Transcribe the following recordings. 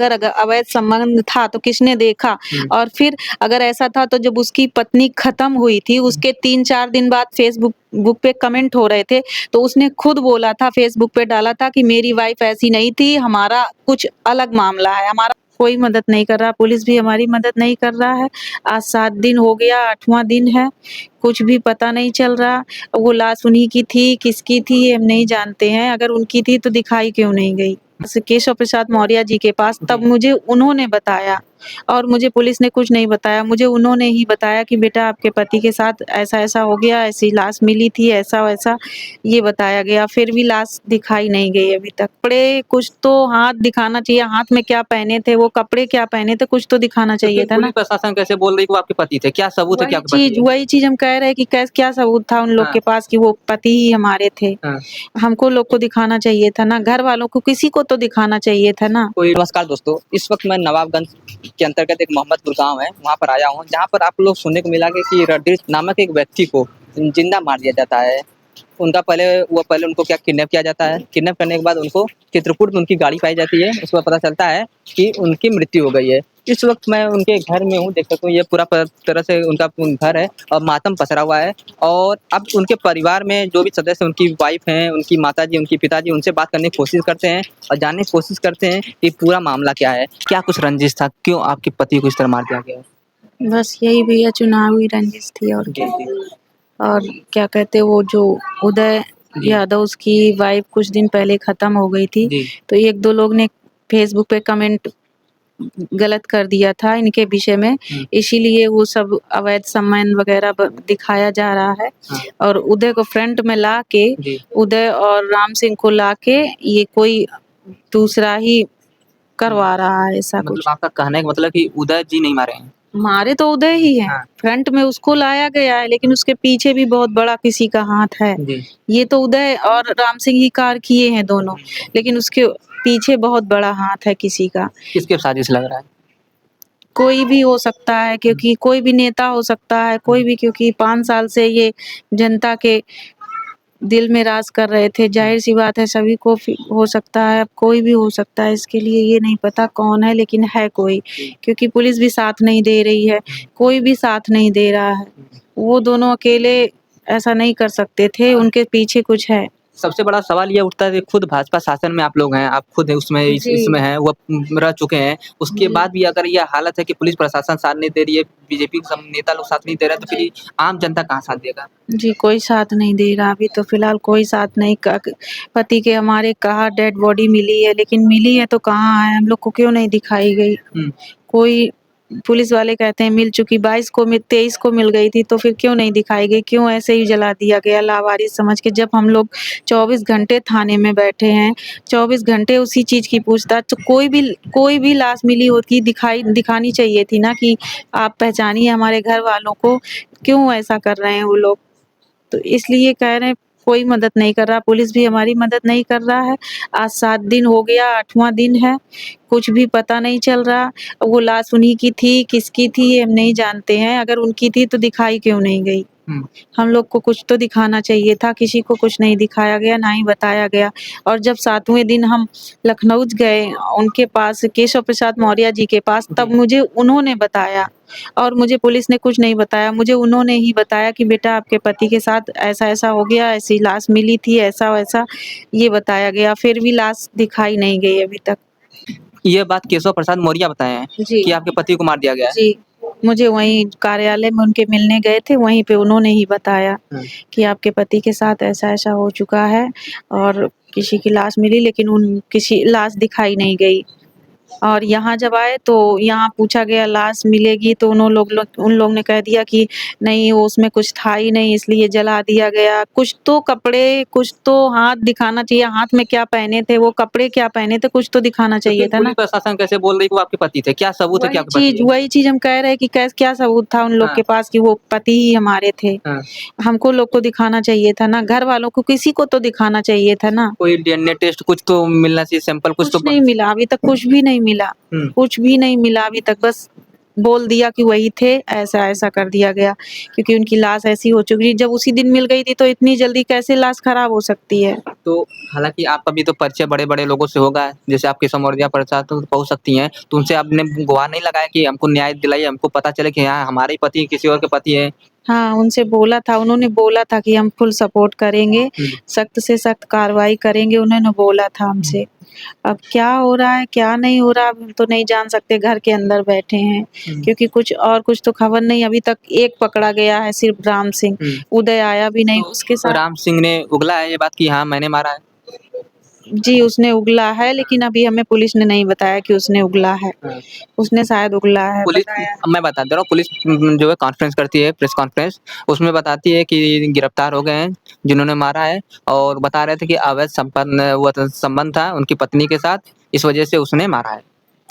अगर अवैध संबंध था तो किसने देखा? और फिर अगर ऐसा था तो जब उसकी पत्नी खत्म हुई थी, उसके 3-4 दिन बाद फेसबुक बुक पे कमेंट हो रहे थे, तो उसने खुद बोला था, फेसबुक पे डाला था कि मेरी वाइफ़ ऐसी नहीं थी, हमारा कुछ अलग मामला है, हमारा कोई मदद नहीं कर रहा, पुलिस भी हमारी मदद नहीं कर रहा है। आज 7 दिन हो गया, 8वाँ दिन है, कुछ भी पता नहीं चल रहा। वो लाश उन्हीं की थी, किसकी थी ये हम नहीं जानते हैं, अगर उनकी थी तो दिखाई क्यों नहीं गई? केशव प्रसाद मौर्य जी के पास, तब मुझे उन्होंने बताया और मुझे पुलिस ने कुछ नहीं बताया। मुझे उन्होंने ही बताया कि बेटा आपके पति के साथ ऐसा-ऐसा हो गया, ऐसी लाश मिली थी, ऐसा-वैसा ये बताया गया। फिर भी लाश दिखाई नहीं गई अभी तक। कपड़े कुछ तो हाथ दिखाना चाहिए, हाथ में क्या पहने थे, वो कपड़े क्या पहने थे, कुछ तो दिखाना तो चाहिए फिर था पुलिस ना। प्रशासन कैसे बोल रही है कि वो आपके पति थे? क्या सबूत है कि आपके पति है? वही चीज़ हम कह रहे हैं कि क्या सबूत था उन लोग हाँ, के पास कि वो पति ही हमारे थे। हाँ। हमको लोग को दिखाना चाहिए था ना, घर वालों को किसी को तो दिखाना चाहिए था ना। कोई नमस्कार दोस्तों, इस वक़्त मैं नवाबगंज के अंतर्गत एक मोहम्मदपुर गाँव है, वहाँ पर आया हूँ, जहाँ पर आप लोग सुनने को मिला कि रणधीर नामक एक व्यक्ति को जिंदा मार दिया जाता है। उनका पहले उनको क्या किडनैप किया जाता है, किडनैप करने के बाद उनको चित्रकूट में उनकी गाड़ी पाई जाती है, उसके बाद पता चलता है कि उनकी मृत्यु हो गई है। इस वक़्त मैं उनके घर में हूँ, देख सकता हूँ ये पूरा तरह से उनका घर है और मातम पसरा हुआ है और अब उनके परिवार में जो भी सदस्य उनकी वाइफ़ हैं, उनकी माताजी, उनके पिताजी उनसे बात करने की कोशिश करते हैं और जानने की कोशिश करते हैं कि पूरा मामला क्या है? क्या कुछ रंजिश था? क्यों आपके पति को इस तरह मार दिया गया? बस यही भैया चुनावी रंजिश थी और जी, क्या। जी। और क्या कहते वो जो उदय जी, यादव उसकी वाइफ़ कुछ दिन पहले ख़त्म हो गई थी, जी। तो 1-2 लोग ने फ़ेसबुक पे कमेंट गलत कर दिया था इनके विषय में, हुँ, इसीलिए वो सब अवैध संबंध वग़ैरह ब दिखाया जा रहा है हाँ, और उदय को फ्रंट में लाके जी। उदय और राम सिंह को लाके ये कोई दूसरा ही हुँ, करवा रहा है ऐसा मतलब कुछ। आपका कहने का मतलब कि उदय जी नहीं मारे हैं? मारे तो उदय ही हैं, हाँ, फ्रंट में उसको लाया गया है लेकिन उसके पीछे भी बहुत बड़ा किसी का हाथ है। जी। ये तो उदय और राम सिंह ही कार किए हैं दोनों, हुँ, लेकिन उसके पीछे बहुत बड़ा हाथ है किसी का। किसकी साजिश लग रहा है? कोई भी हो सकता है हुँ, क्योंकि कोई भी नेता हो सकता है, हुँ, कोई भी क्योंकि 5 साल से ये जनता के दिल में राज कर रहे थे, हुँ, ज़ाहिर-सी बात है सभी को हो सकता है, अब कोई भी हो सकता है इसके लिए ये नहीं पता कौन है लेकिन है कोई, जी, क्योंकि पुलिस भी साथ नहीं दे रही है, हुँ, कोई भी साथ नहीं दे रहा है। हुँ। वो दोनों अकेले ऐसा नहीं कर सकते थे, उनके पीछे कुछ है। सबसे बड़ा सवाल ये उठता है कि खुद भाजपा शासन में आप लोग हैं, आप खुद उसमें जी, इसमें हैं, वो रह चुके हैं। उसके जी। बाद भी अगर ये हालत है कि पुलिस प्रशासन साथ नहीं दे रही है, बीजेपी के सब नेता लोग साथ नहीं दे रहे हैं, तो फिर आम जनता कहाँ साथ देगा? जी, कोई साथ नहीं दे रहा, अभी तो फ़िलहाल कोई साथ नहीं क पति के हमारे कहाँ डेड बॉडी मिली है, लेकिन मिली है तो कहाँ है, हम लोग को क्यों नहीं दिखाई गई? हुँ, कोई पुलिस वाले कहते हैं मिल चुकी 22 को 23 को मिल गई थी, तो फिर क्यों नहीं दिखाई गई? क्यों ऐसे ही जला दिया गया लावारिस समझ के? जब हम लोग 24 घंटे थाने में बैठे हैं, 24 घंटे उसी चीज़ की पूछताछ तो कोई भी लाश मिली होती दिखानी चाहिए थी ना कि आप पहचानिए हमारे घर वालों को, क्यों ऐसा कर रहे हैं वो लोग? तो इसलिए कह रहे हैं कोई मदद नहीं कर रहा, पुलिस भी हमारी मदद नहीं कर रहा है। आज 7 दिन हो गया, 8वाँ दिन है, कुछ भी पता नहीं चल रहा। वो लाश उन्हीं की थी, किसकी थी ये हम नहीं जानते हैं, अगर उनकी थी तो दिखाई क्यों नहीं गई? हुँ। हम लोग को कुछ तो दिखाना चाहिए था, किसी को कुछ नहीं दिखाया गया, ना ही बताया गया। और जब 7वें दिन हम लखनऊ गए उनके पास केशव प्रसाद मौर्य जी के पास, तब जी। मुझे उन्होंने बताया और मुझे पुलिस ने कुछ नहीं बताया। मुझे उन्होंने ही बताया कि बेटा आपके पति के साथ ऐसा-ऐसा हो गया, ऐसी लाश मिली थी, ऐसा-वैसा ये बताया गया। फिर भी लाश दिखाई नहीं गई अभी तक। ये बात केशव प्रसाद मौर्य बताए हैं जी। कि आपके पति को मार दिया गया है? जी, मुझे वहीं कार्यालय में उनके मिलने गए थे, वहीं पे उन्होंने ही बताया हुँ। कि आपके पति के साथ ऐसा-ऐसा हो चुका है और किसी की लाश मिली लेकिन उन किसी लाश दिखाई नहीं गई। और यहाँ जब आए तो यहाँ पूछा गया लाश मिलेगी तो उन लोग ने कह दिया कि नहीं वो उसमें कुछ था ही नहीं इसलिए जला दिया गया। कुछ तो कपड़े, कुछ तो हाथ दिखाना चाहिए, हाथ में क्या पहने थे, वो कपड़े क्या पहने थे, कुछ तो दिखाना तो चाहिए फिर था ना। पुलिस प्रशासन कैसे बोल रही है कि वो आपके पति थे? क्या सबूत है कि आपके पति है? वही चीज़ हम कह रहे हैं कि क्या सबूत था उन लोग हाँ, के पास कि वो पति ही हमारे थे। हाँ। हमको लोग को दिखाना चाहिए था ना, घर वालों को किसी को तो दिखाना चाहिए था ना। कोई डीएनए टेस्ट कुछ तो मिलना चाहिए सैंपल कुछ तो कुछ नहीं मिला, अभी तक कुछ भी नहीं मिला। हुँ, कुछ भी नहीं मिला अभी तक, बस बोल दिया कि वही थे, ऐसा-ऐसा कर दिया गया क्योंकि उनकी लाश ऐसी हो चुकी जब उसी दिन मिल गई थी तो इतनी जल्दी कैसे लाश खराब हो सकती है? तो हालाँकि आपका भी तो परिचय बड़े-बड़े लोगों से होगा, जैसे आपकी समौरिया प्रसाद तो पहुँच सकती हैं, तो उनसे आपने गुहार नहीं लगाया कि हमको न्याय दिलाइए, हमको पता चले कि हाँ, हमारे ही पति किसी और के पति हैं? हाँ, उनसे बोला था, उन्होंने बोला था कि हम फुल सपोर्ट करेंगे, हुँ, सख्त से सख्त कार्रवाई करेंगे, उन्होंने बोला था हमसे। अब क्या हो रहा है, क्या नहीं हो रहा, अब हम तो नहीं जान सकते, घर के अंदर बैठे हैं, हुँ, क्योंकि कुछ तो खबर नहीं, अभी तक एक पकड़ा गया है सिर्फ राम सिंह, हुँ। उदय आया भी नहीं, उसके तो साथ राम सिंह ने उगला है ये बात कि हाँ, मैंने मारा है? जी, उसने उगला है, लेकिन अभी हमें पुलिस ने नहीं बताया कि उसने उगला है। हाँ। उसने शायद उगला है, पुलिस बताया मैं बता दे रहा हूँ पुलिस जो है कॉन्फ्रेंस करती है, प्रेस कॉन्फ्रेंस, उसमें बताती है कि गिरफ्तार हो गए हैं, जिन्होंने मारा है और बता रहे थे कि अवैध संपन्न वो त संबंध था उनकी पत्नी के साथ, इस वजह से उसने मारा है।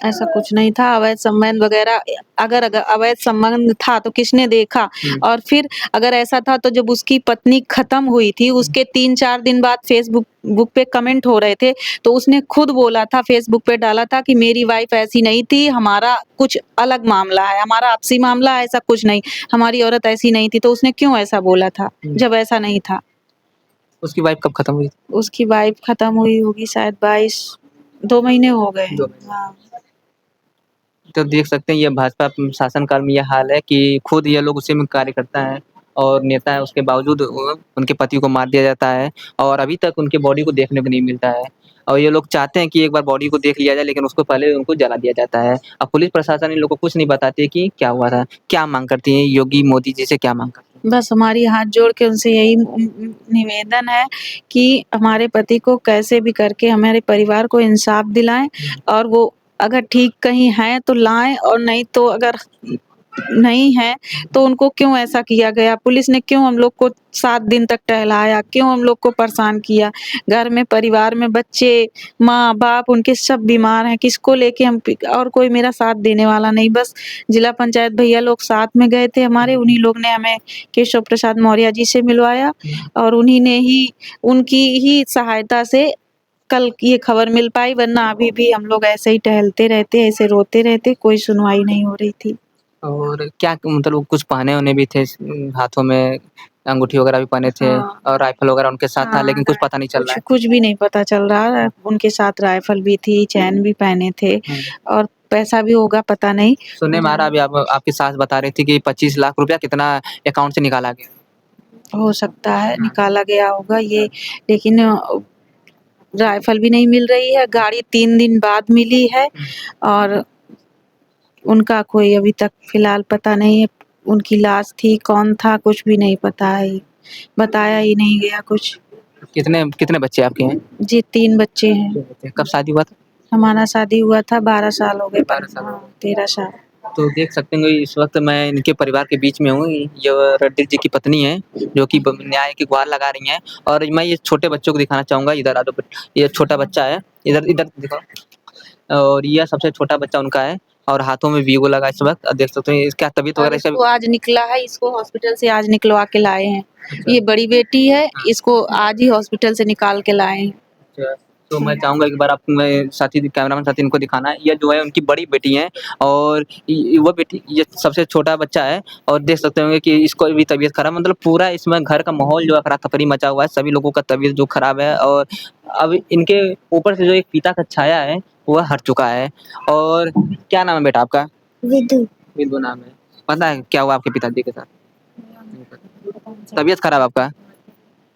ऐसा कुछ नहीं था, अवैध संबंध वगैरह अगर अवैध संबंध था तो किसने देखा? हुँ, और फिर अगर ऐसा था तो जब उसकी पत्नी खत्म हुई थी, उसके 3-4 दिन बाद बुक पे कमेंट हो रहे थे, तो उसने खुद बोला था, फेसबुक पे डाला था कि मेरी वाइफ़ ऐसी नहीं थी, हमारा कुछ अलग मामला है, हमारा आपसी मामला है, ऐसा कुछ नहीं, हमारी औरत ऐसी नहीं थी, तो उसने क्यों ऐसा बोला था, हुँ। जब ऐसा नहीं था? उसकी वाइफ़ कब खत्म हुई? उसकी वाइफ़ खत्म हुई होगी शायद 2 महीने हो गए 2 हैं। महीने। हाँ। तो देख सकते हैं ये भाजपा शासनकाल में ये हाल है कि खुद ये लोग उसी में कार्यकर्ता हैं और नेता है, उसके बावजूद उनके पति को मार दिया जाता है और अभी तक उनके बॉडी को देखने को नहीं मिलता है। और ये लोग चाहते हैं कि एक बार बॉडी को देख लिया जाए लेकिन उसको पहले उनको जला दिया जाता है। अब पुलिस प्रशासन इन लोगों को कुछ नहीं बताती है कि क्या हुआ था? क्या माँग करती हैं योगी मोदी जी से क्या माँग करती हैं? बस हमारी हाथ जोड़ के उनसे यही निवेदन है कि हमारे पति को कैसे भी करके हमारे परिवार को इंसाफ दिलाएँ और वो अगर ठीक कहीं हैं तो लाएँ और नहीं तो अगर नहीं है तो उनको क्यों ऐसा किया गया? पुलिस ने क्यों हम लोग को 7 दिन तक टहलाया? क्यों हम लोग को परेशान किया? घर में परिवार में बच्चे, माँ-बाप उनके सब बीमार हैं, किसको लेके हम पि और कोई मेरा साथ देने वाला नहीं, बस जिला पंचायत भैया लोग साथ में गए थे हमारे, उन्हीं लोग ने हमें केशव प्रसाद मौर्य जी से मिलवाया और उन्हीं ने ही उनकी ही सहायता से कल ये खबर मिल पाई वरना अभी भी हम लोग ऐसे ही टहलते रहते, ऐसे रोते रहते, कोई सुनवाई नहीं हो रही थी। और क्या मतलब कुछ पहने-वहने भी थे हाथों में अंगूठी वगैरह भी पहने थे हाँ। और राइफ़ल वगैरह उनके साथ था हाँ, लेकिन कुछ पता नहीं चल रहा कुछ है। कुछ भी नहीं पता चल रहा है, उनके साथ राइफ़ल भी थी, चैन भी पहने थे हुँ। और पैसा भी होगा पता नहीं। सुनने में आ रहा है अभी आप आपकी सास बता रही थी कि 25 लाख रुपया कितना अकाउंट से निकाला गया। हो सकता है हाँ। निकाला गया होगा ये लेकिन राइफ़ल भी नहीं मिल रही है, गाड़ी 3 दिन बाद मिली है हुँ। और उनका कोई अभी तक फ़िलहाल पता नहीं है, उनकी लाश थी, कौन था, कुछ भी नहीं पता है, बताया ही नहीं गया कुछ। कितने कितने बच्चे आपके हैं? जी, 3 बच्चे हैं। 2 बच्चे। कब शादी हुआ था? हमारा शादी हुआ था 12 साल हो गए 12 साल हो हाँ, गए। 13 साल। तो देख सकते हैं इस वक़्त मैं इनके परिवार के बीच में हूँ। ये रणदीप जी की पत्नी हैं, जो कि ब न्याय की गुहार लगा रही हैं और मैं ये छोटे बच्चों को दिखाना चाहूँगा, इधर आ जाओ ये छोटा बच्चा है, इधर इधर दिखाओ। और ये सबसे छोटा बच्चा उनका है और हाथों में वीवो लगा है इस वक़्त देख सकते हैं क्या तबीयत और वगैरह इसका इसको आज निकला है, इसको हॉस्पिटल से आज निकलवा के लाए हैं। अच्छा। ये बड़ी बेटी है, हाँ। इसको आज ही हॉस्पिटल से निकाल के लाए हैं। अच्छा, तो मैं चाहूँगा एक बार आप मैं साथी कैमरामैन साथी इनको दिखाना है। ये जो है उनकी बड़ी बेटी हैं और वो बेटी ये सबसे छोटा बच्चा है और देख सकते होंगे कि इसको भी तबीयत खराब मतलब पूरा इसमें घर का माहौल जो है अफरा-तफरी मचा हुआ है। सभी लोगों का तबीयत जो खराब है और अब इनके ऊपर से जो एक पिता का छाया है, वह हट चुका है। और क्या नाम है बेटा आपका? विदु, बिंदु नाम है। पता है क्या हुआ आपके पिताजी के साथ? नहीं पता। तबीयत खराब आपका?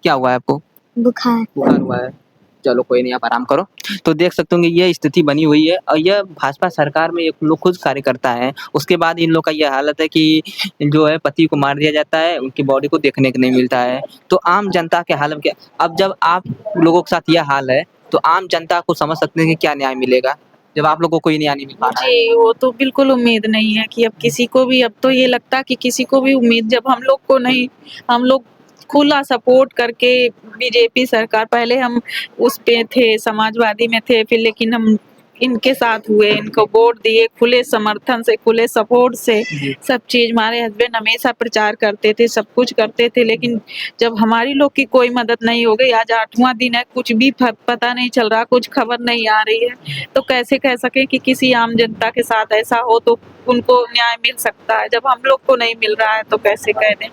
क्या हुआ है आपको? बुखार, बुखार हुआ है। चलो कोई नहीं आप आराम करो। तो देख सकते होंगे ये स्थिति बनी हुई है और यह भाजपा सरकार में एक लोग खुद कार्यकर्ता हैं। उसके बाद इन लोग का ये हालत है कि जो है पति को मार दिया जाता है, उनकी बॉडी को देखने को नहीं मिलता है। तो आम जनता के हाल में क्या अब जब आप लोगों के साथ ये हाल है, तो आम जनता को समझ सकते हैं कि क्या न्याय मिलेगा, जब आप लोगों को कोई न्याय नहीं मिल पा रहा है। जी, वो तो बिल्कुल उम्मीद नहीं है कि अब किसी को भी अब तो ये लगता है कि किसी को भी उम्मीद जब हम लोग को नहीं हम लोग खुला सपोर्ट करके बीजेपी सरकार पहले हम उस पे थे, समाजवादी में थे, फिर लेकिन हम इनके साथ हुए, इनको वोट दिए खुले समर्थन से, खुले सपोर्ट से, सब चीज़ हमारे हस्बैंड हमेशा प्रचार करते थे, सब कुछ करते थे, लेकिन जब हमारी लोग की कोई मदद नहीं हो गई, आज 8वां दिन है, कुछ भी पता नहीं चल रहा, कुछ खबर नहीं आ रही है, तो कैसे कह सकें कि किसी आम जनता के साथ ऐसा हो तो उनको न्याय मिल सकता है। जब हम लोग को नहीं मिल रहा है तो कैसे कह दें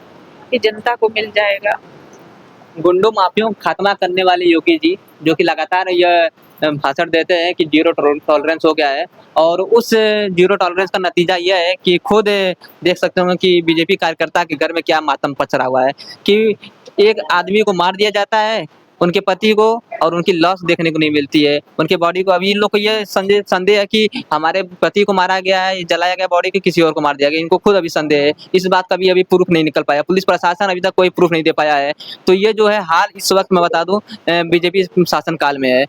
कि जनता को मिल जाएगा। गुंडों माफियों को खात्मा करने वाले योगी जी जो कि लगातार यह भाषण देते हैं कि जीरो टॉलरेंस हो गया है, और उस जीरो टॉलरेंस का नतीजा यह है कि खुद देख सकते हो कि बीजेपी कार्यकर्ता के घर में क्या मातम पसरा हुआ है कि एक आदमी को मार दिया जाता है, उनके पति को, और उनकी लाश देखने को नहीं मिलती है, उनके बॉडी को। अभी इन लोग को ये संदेह है कि हमारे पति को मारा गया है, जलाया गया बॉडी को, किसी और को मार दिया गया, इनको खुद अभी संदेह है। इस बात का भी अभी प्रूफ नहीं निकल पाया, पुलिस प्रशासन अभी तक कोई प्रूफ नहीं दे पाया है। तो ये जो है हाल इस वक्त मैं बता दूं बीजेपी शासन काल में है।